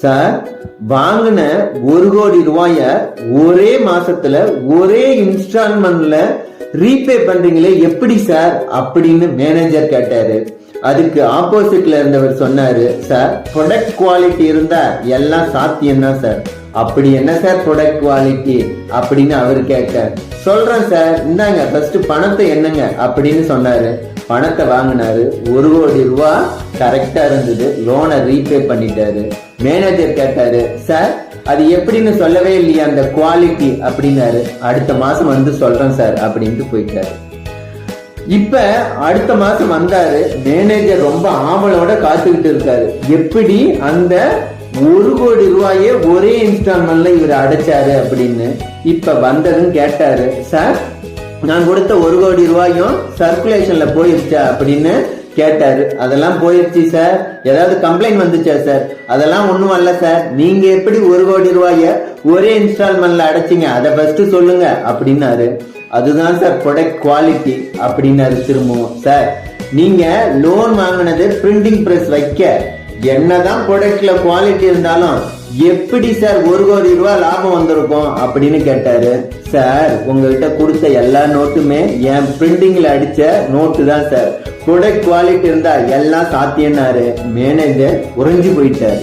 Sir, வாங்கின 1 கோடி ரூபாய ஒரே மாசத்துல ஒரே இன்ஸ்டால்மெண்ட்ல ரீபே பண்றீங்களே எப்படி சார் அப்படின்னு மேனேஜர் கேட்டாரு. அதுக்கு ஆப்போசிட்ல இருந்தவர் சொன்னாரு, சார் ப்ராடக்ட் குவாலிட்டி இருந்தா எல்லாம் சாத்தியம் தான் சார். அப்படி என்ன சார் ப்ராடக்ட் குவாலிட்டி அப்படின்னு அவரு கேட்டார். சொல்றேன் சார், இந்தாங்க ஃபர்ஸ்ட் பணத்தை என்னங்க அப்படின்னு சொன்னாரு. பணத்தை வாங்கினாரு. 1 கோடி ரூபாய் கரெக்டா இருந்தது. லோனை ரீபே பண்ணிட்டாரு. மேனேஜர் கேட்டாரு, சார் அது எப்படின்னு சொல்லவே இல்லையா அந்த குவாலிட்டி அப்படின்னாரு. அடுத்த மாசம் வந்து சொல்றேன் சார் அப்படின்ட்டு போயிட்டாரு. இப்ப அடுத்த மாசம் வந்தாரு. மேனேஜர் ரொம்ப ஆவலோட காத்துக்கிட்டு இருக்காரு. எப்படி அந்த 1 கோடி ரூபாயே ஒரே இன்ஸ்டால்மெண்ட்ல இவர் அடைச்சாரு அப்படின்னு. இப்ப வந்ததுன்னு கேட்டாரு, சார் நான் கொடுத்த 1 கோடி ரூபாயும் சர்க்குலேஷன்ல போயிருச்சா அப்படின்னு கேட்டாரு. அதெல்லாம் போயிருச்சு சார். ஏதாவது கம்ப்ளைண்ட் வந்துச்சா சார்? அதெல்லாம் ஒண்ணும் அல்ல சார். நீங்க எப்படி 1 கோடி ரூபாய ஒரே இன்ஸ்டால்மெண்ட்ல அடைச்சிங்க அதை ஃபர்ஸ்ட் சொல்லுங்க அப்படின்னாரு. அதுதான் சார் ப்ராடக்ட் குவாலிட்டி அப்படின்னாரு திரும்பவும். சார் நீங்க லோன் வாங்கினது பிரிண்டிங் பிரஸ் வைக்க, என்னதான் ப்ராடக்ட்ல குவாலிட்டி இருந்தாலும் எப்படி சார் 1 கோடி ரூபாய் லாபம் வந்திருக்கும் அப்படின்னு கேட்டாரு. சார் உங்ககிட்ட கொடுத்த எல்லா நோட்டுமே என் பிரிண்டிங்ல அடிச்ச நோட்டு தான் சார். ப்ராடக்ட் குவாலிட்டி இருந்தா எல்லாம் சாத்தியம்னாரு. மேனேஜர் உறைஞ்சு போயிட்டாரு.